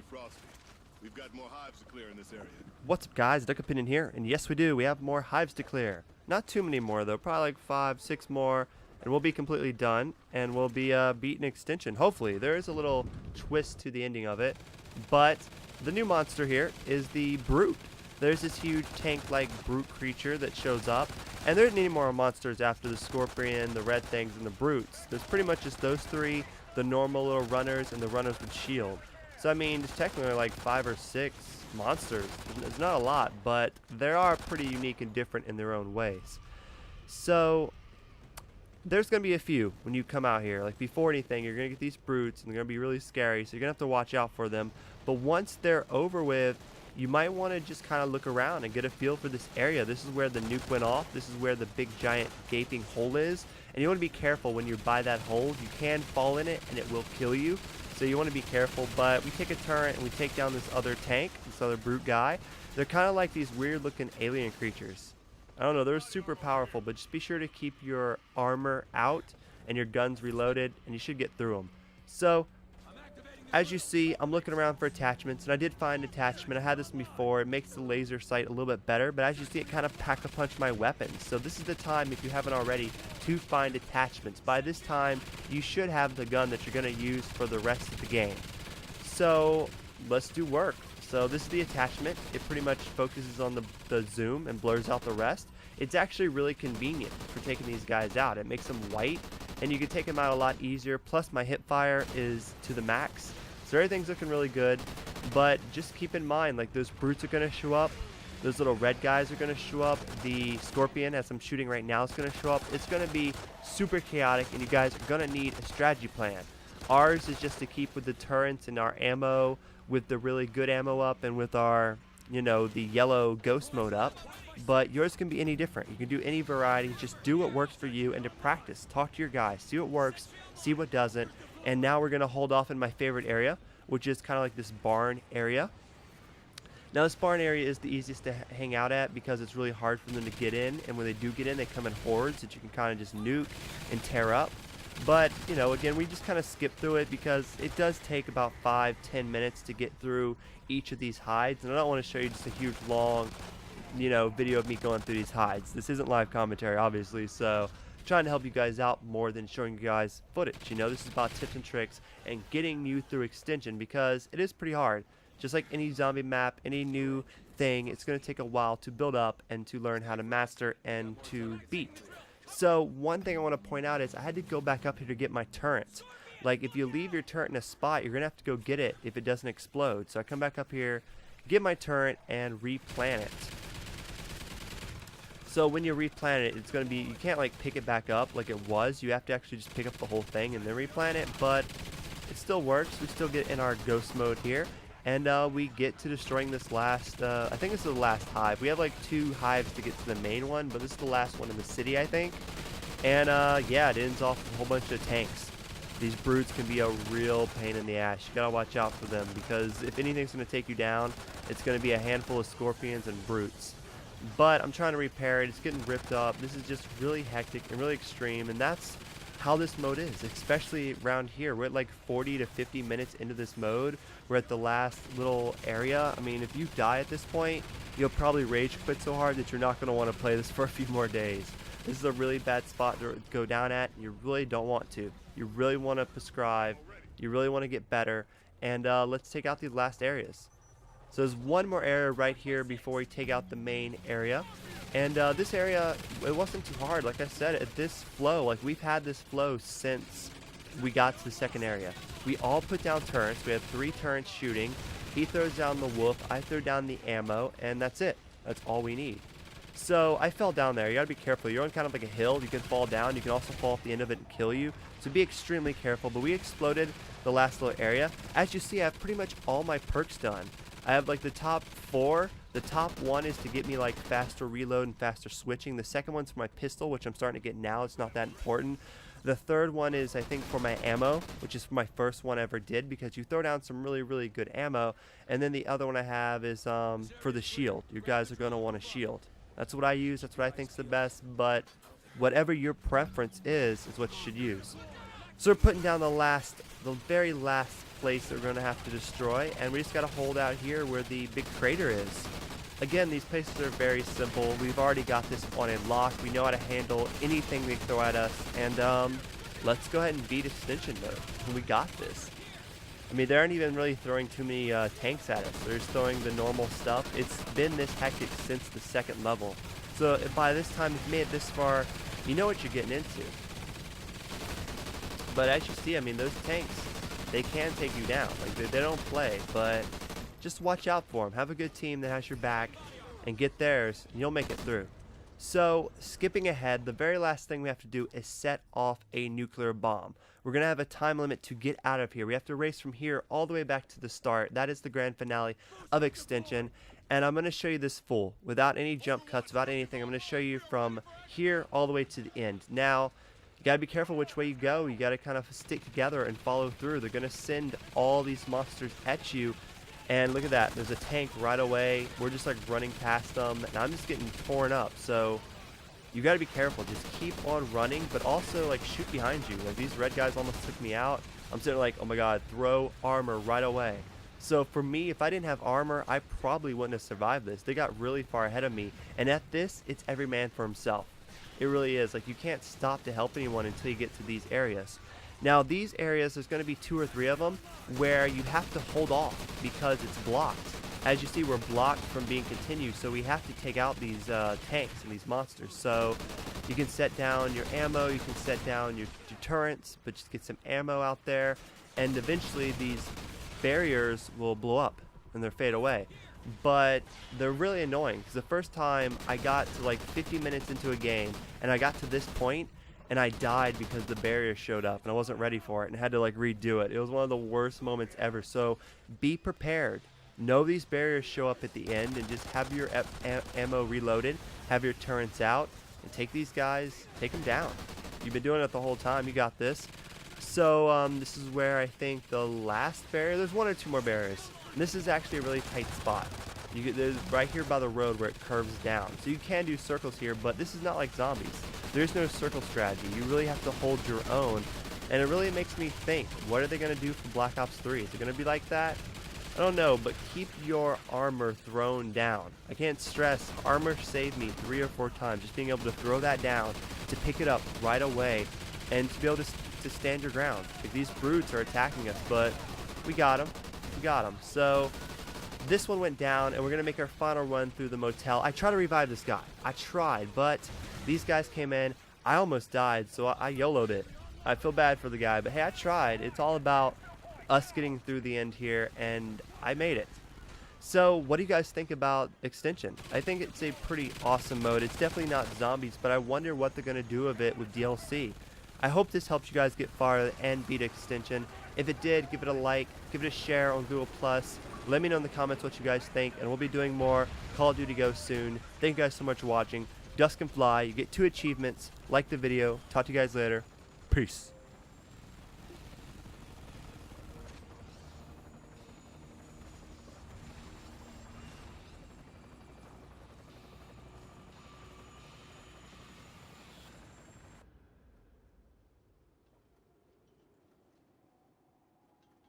very frosty. We've got more hives to clear in this area. What's up, guys? Duck Opinion here, and yes we do, we have more hives to clear. Not too many more though, probably like 5, 6 more, and we'll be completely done, and we'll be beating Extinction, hopefully. There is a little twist to the ending of it, but the new monster here is the Brute. There's this huge tank-like brute creature that shows up, and there isn't any more monsters after the Scorpion, the red things, and the brutes. There's pretty much just those three, the normal little runners, and the runners with shield. So I mean, there's technically like 5 or 6 monsters. It's not a lot, but they are pretty unique and different in their own ways. So there's going to be a few when you come out here. Like before anything, you're going to get these brutes, and they're going to be really scary, so you're going to have to watch out for them. But once they're over with, you might want to just kind of look around and get a feel for this area. This is where the nuke went off. This is where the big giant gaping hole is. And you want to be careful when you're by that hole. You can fall in it and it will kill you. So you want to be careful. But we take a turret and we take down this other tank, this other brute guy. They're kind of like these weird looking alien creatures. I don't know, they're super powerful, but just be sure to keep your armor out and your guns reloaded, and you should get through them. So as you see, I'm looking around for attachments, and I did find an attachment. I had this before. It makes the laser sight a little bit better, but as you see, it kind of pack-a-punch my weapons. So this is the time, if you haven't already, to find attachments. By this time, you should have the gun that you're going to use for the rest of the game. So let's do work. So this is the attachment. It pretty much focuses on the zoom and blurs out the rest. It's actually really convenient for taking these guys out. It makes them white, and you can take them out a lot easier. Plus my hip fire is to the max, so everything's looking really good. But just keep in mind, like, those brutes are going to show up, those little red guys are going to show up, the Scorpion, as I'm shooting right now, is going to show up. It's going to be super chaotic, and you guys are going to need a strategy plan. Ours is just to keep with the turrets and our ammo, with the really good ammo up, and with our, you know, the yellow ghost mode up. But yours can be any different. You can do any variety. Just do what works for you, and to practice. Talk to your guys. See what works, see what doesn't. And now we're going to hold off in my favorite area, which is kind of like this barn area. Now this barn area is the easiest to hang out at because it's really hard for them to get in. And when they do get in, they come in hordes that you can kind of just nuke and tear up. But, you know, again, we just kind of skip through it because it does take about 5-10 minutes to get through each of these hides. And I don't want to show you just a huge long, you know, video of me going through these hides. This isn't live commentary, obviously, so I'm trying to help you guys out more than showing you guys footage. You know, this is about tips and tricks and getting you through Extinction, because it is pretty hard. Just like any zombie map, any new thing, it's going to take a while to build up and to learn how to master and to beat. So one thing I want to point out is I had to go back up here to get my turret. Like, if you leave your turret in a spot, you're going to have to go get it if it doesn't explode. So I come back up here, get my turret, and replant it. So when you replant it, it's going to be, you can't like pick it back up like it was. You have to actually just pick up the whole thing and then replant it, but it still works. We still get in our ghost mode here, and we get to destroying this last, I think this is the last hive. We have like 2 hives to get to the main one, but this is the last one in the city, I think. And yeah, it ends off with a whole bunch of tanks. These brutes can be a real pain in the ass. You gotta watch out for them, because if anything's gonna take you down, it's gonna be a handful of scorpions and brutes. But I'm trying to repair it. It's getting ripped up. This is just really hectic and really extreme, and that's how this mode is, especially around here. We're at like 40 to 50 minutes into this mode. We're at the last little area. I mean, if you die at this point, you'll probably rage quit so hard that you're not going to want to play this for a few more days. This is a really bad spot to go down at. You really don't want to. You really want to prescribe. You really want to get better. And let's take out these last areas. So there's one more area right here before we take out the main area. And this area, it wasn't too hard. Like I said, at this flow, like we've had this flow since we got to the second area. We all put down turrets. We have 3 turrets shooting. He throws down the wolf, I throw down the ammo, and that's it. That's all we need. So I fell down there. You gotta be careful. You're on kind of like a hill. You can fall down. You can also fall off the end of it and kill you. So be extremely careful. But we exploded the last little area. As you see, I have pretty much all my perks done. I have like the top 4. The top 1 is to get me like faster reload and faster switching. The second one's for my pistol, which I'm starting to get now. It's not that important. The third one is, I think, for my ammo, which is for my first one I ever did, because you throw down some really, really good ammo. And then the other one I have is for the shield. You guys are going to want a shield. That's what I use. That's what I think's the best. But whatever your preference is what you should use. So we're putting down the very last place that we're going to have to destroy, and we just got to hold out here where the big crater is. Again, these places are very simple. We've already got this on a lock. We know how to handle anything they throw at us, and let's go ahead and beat Extinction mode. We got this. I mean, they aren't even really throwing too many tanks at us. They're just throwing the normal stuff. It's been this hectic since the 2nd level. So if by this time you've made it this far, you know what you're getting into. But as you see, I mean, those tanks, they can take you down. Like, they don't play, but just watch out for them. Have a good team that has your back and get theirs, and you'll make it through. So, skipping ahead, the very last thing we have to do is set off a nuclear bomb. We're going to have a time limit to get out of here. We have to race from here all the way back to the start. That is the grand finale of Extinction. And I'm going to show you this full, without any jump cuts, without anything. I'm going to show you from here all the way to the end. Now, you got to be careful which way you go. You got to kind of stick together and follow through. They're going to send all these monsters at you. And look at that. There's a tank right away. We're just like running past them. And I'm just getting torn up. So you got to be careful. Just keep on running. But also like shoot behind you. Like these red guys almost took me out. I'm sitting like, oh my god, throw armor right away. So for me, if I didn't have armor, I probably wouldn't have survived this. They got really far ahead of me. And at this, it's every man for himself. It really is. Like, you can't stop to help anyone until you get to these areas. Now, these areas, there's going to be 2 or 3 of them where you have to hold off because it's blocked. As you see, we're blocked from being continued, so we have to take out these tanks and these monsters. So you can set down your ammo, you can set down your turrets, but just get some ammo out there. And eventually, these barriers will blow up and they'll fade away. But they're really annoying because the first time I got to like 50 minutes into a game and I got to this point and I died because the barrier showed up and I wasn't ready for it and had to like redo it. It was one of the worst moments ever. So be prepared. Know these barriers show up at the end, and just have your ammo reloaded, have your turrets out, and take these guys, take them down. You've been doing it the whole time. You got this. So this is where I think the last barrier, there's 1 or 2 more barriers. And this is actually a really tight spot. There's right here by the road where it curves down. So you can do circles here, but this is not like zombies. There's no circle strategy. You really have to hold your own. And it really makes me think, what are they going to do for Black Ops 3? Is it going to be like that? I don't know, but keep your armor thrown down. I can't stress, armor saved me 3 or 4 times. Just being able to throw that down, to pick it up right away, and to be able to stand your ground. Like, these brutes are attacking us, but we got them. We got them. So this one went down, and we're going to make our final run through the motel. I tried to revive this guy. I tried, but these guys came in. I almost died, so I YOLO'd it. I feel bad for the guy, but hey, I tried. It's all about us getting through the end here, and I made it. So what do you guys think about Extinction? I think it's a pretty awesome mode. It's definitely not zombies, but I wonder what they're going to do with it with DLC. I hope this helps you guys get farther and beat Extinction. If it did, give it a like, give it a share on Google+. Let me know in the comments what you guys think, and we'll be doing more Call of Duty Go soon. Thank you guys so much for watching. Dusk and Fly, you get 2 achievements. Like the video. Talk to you guys later. Peace.